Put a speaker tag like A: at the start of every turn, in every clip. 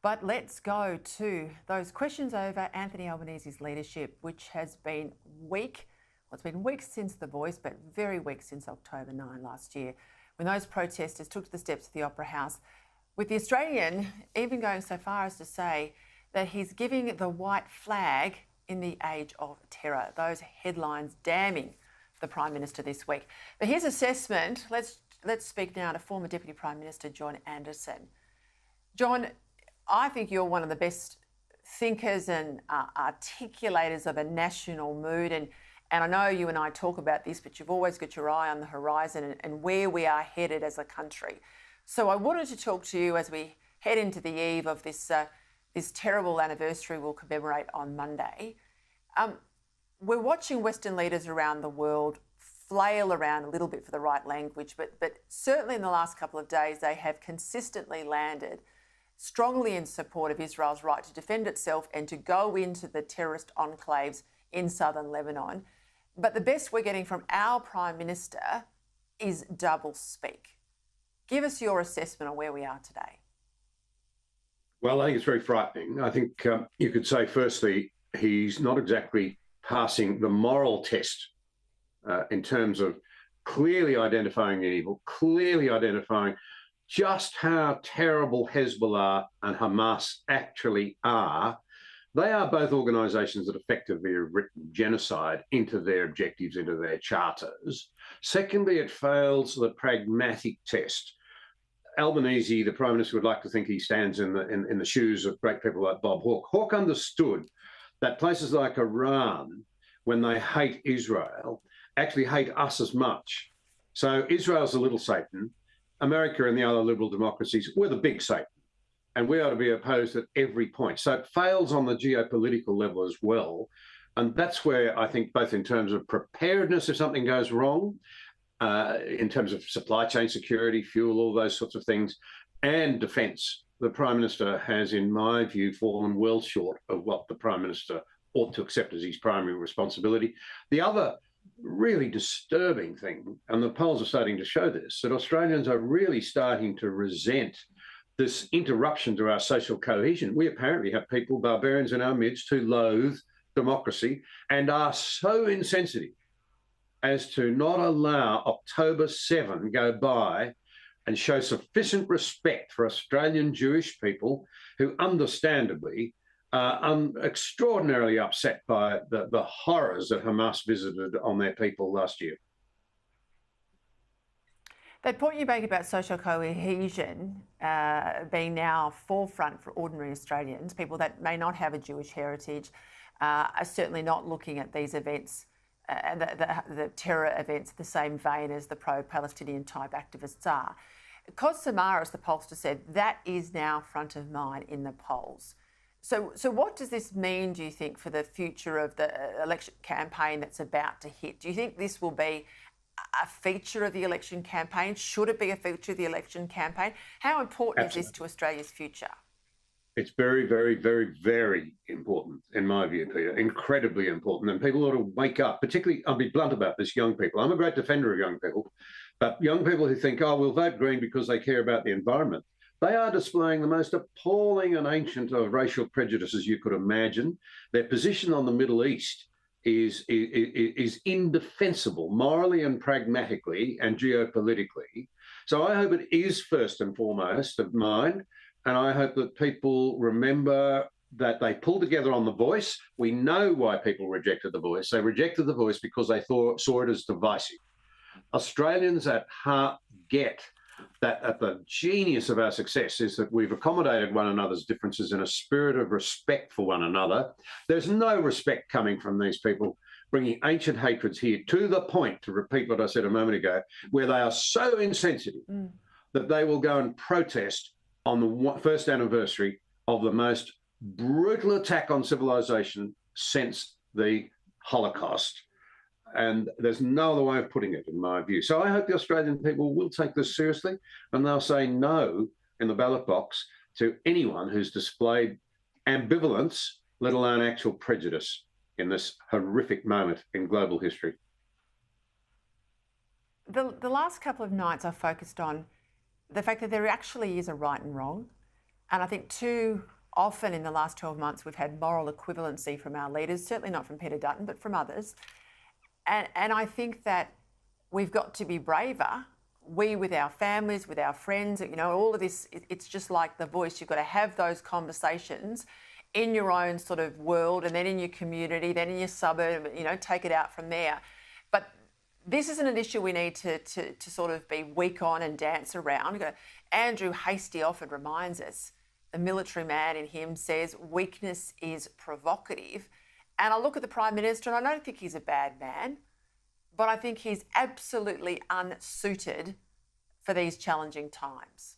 A: But let's go to those questions over Anthony Albanese's leadership, which has been weak. Well, it's been weak since The Voice, but very weak since October 9 last year, when those protesters took to the steps of the Opera House, with the Australian even going so far as to say that he's giving the white flag in the age of terror. Those headlines damning the Prime Minister this week. But his assessment, let's speak now to former Deputy Prime Minister John Anderson. John, I think you're one of the best thinkers and articulators of a national mood. And I know you and I talk about this, but you've always got your eye on the horizon and where we are headed as a country. So I wanted to talk to you as we head into the eve of this terrible anniversary we'll commemorate on Monday. We're watching Western leaders around the world flail around a little bit for the right language, but certainly in the last couple of days they have consistently landed strongly in support of Israel's right to defend itself and to go into the terrorist enclaves in southern Lebanon. But the best we're getting from our Prime Minister is double speak. Give us your assessment on where we are today.
B: Well, I think it's very frightening. I think you could say, firstly, he's not exactly passing the moral test in terms of clearly identifying the evil, clearly identifying just how terrible Hezbollah and Hamas actually are. They are both organisations that effectively have written genocide into their objectives, into their charters. Secondly, it fails the pragmatic test. Albanese, the Prime Minister, would like to think he stands in the shoes of great people like Bob Hawke. Hawke understood that places like Iran, when they hate Israel, actually hate us as much. So Israel's the little Satan. America and the other liberal democracies, we're the big Satan, and we ought to be opposed at every point. So it fails on the geopolitical level as well. And that's where I think both in terms of preparedness if something goes wrong, in terms of supply chain security, fuel, all those sorts of things, and defence, the Prime Minister has, in my view, fallen well short of what the Prime Minister ought to accept as his primary responsibility. The other really disturbing thing, and the polls are starting to show this, that Australians are really starting to resent this interruption to our social cohesion. We apparently have people, barbarians in our midst, who loathe democracy and are so insensitive as to not allow October 7 go by and show sufficient respect for Australian Jewish people who understandably are extraordinarily upset by the horrors that Hamas visited on their people last year.
A: That point you make about social cohesion being now forefront for ordinary Australians, people that may not have a Jewish heritage, are certainly not looking at these events and the terror events the same vein as the pro-Palestinian type activists are. Cos Samaras, the pollster, said that is now front of mind in the polls. So what does this mean, do you think, for the future of the election campaign that's about to hit? Do you think this will be a feature of the election campaign? Should it be a feature of the election campaign? How important is this to Australia's future?
B: It's very, very, very, very important, in my view, Peter, incredibly important. And people ought to wake up, particularly, I'll be blunt about this, young people. I'm a great defender of young people, but young people who think, oh, we'll vote Green because they care about the environment. They are displaying the most appalling and ancient of racial prejudices you could imagine. Their position on the Middle East is indefensible morally and pragmatically and geopolitically. So I hope it is first and foremost of mine. And I hope that people remember that they pulled together on The Voice. We know why people rejected The Voice. They rejected The Voice because they saw it as divisive. Australians at heart get that at the genius of our success is that we've accommodated one another's differences in a spirit of respect for one another. There's no respect coming from these people bringing ancient hatreds here to the point, to repeat what I said a moment ago, where they are so insensitive that they will go and protest on the first anniversary of the most brutal attack on civilization since the Holocaust. And there's no other way of putting it, in my view. So I hope the Australian people will take this seriously and they'll say no in the ballot box to anyone who's displayed ambivalence, let alone actual prejudice, in this horrific moment in global history.
A: The last couple of nights I've focused on the fact that there actually is a right and wrong. And I think too often in the last 12 months, we've had moral equivalency from our leaders, certainly not from Peter Dutton, but from others. And I think that we've got to be braver. We, with our families, with our friends, you know, all of this, it's just like The Voice. You've got to have those conversations in your own sort of world, and then in your community, then in your suburb, you know, take it out from there. But this isn't an issue we need to sort of be weak on and dance around. Andrew Hastie often reminds us, the military man in him says, weakness is provocative. And I look at the Prime Minister and I don't think he's a bad man, but I think he's absolutely unsuited for these challenging times.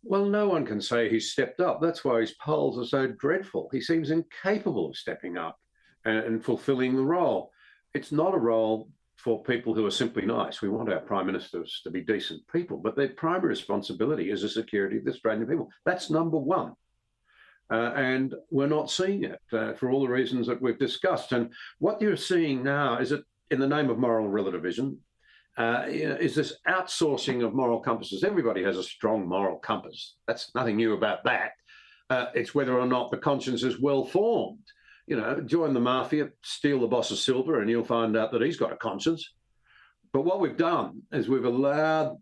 B: Well, no one can say he's stepped up. That's why his polls are so dreadful. He seems incapable of stepping up and fulfilling the role. It's not a role for people who are simply nice. We want our prime ministers to be decent people, but their primary responsibility is the security of the Australian people. That's number one. And we're not seeing it for all the reasons that we've discussed. And what you're seeing now is that in the name of moral relativism, is this outsourcing of moral compasses. Everybody has a strong moral compass. That's nothing new about that. It's whether or not the conscience is well formed. You know, join the mafia, steal the boss's silver, and you'll find out that he's got a conscience. But what we've done is we've allowed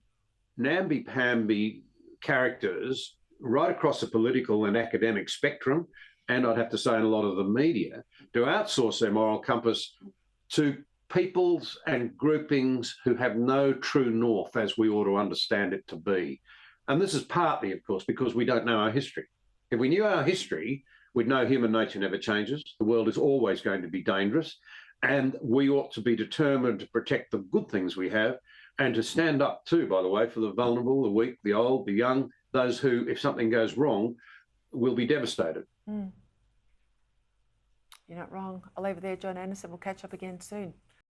B: namby-pamby characters right across the political and academic spectrum, and I'd have to say in a lot of the media, to outsource their moral compass to peoples and groupings who have no true north as we ought to understand it to be. And this is partly, of course, because we don't know our history. If we knew our history, we'd know human nature never changes. The world is always going to be dangerous. And we ought to be determined to protect the good things we have and to stand up too, by the way, for the vulnerable, the weak, the old, the young, those who, if something goes wrong, will be devastated.
A: You're not wrong. I'll leave it there, John Anderson. We'll catch up again soon.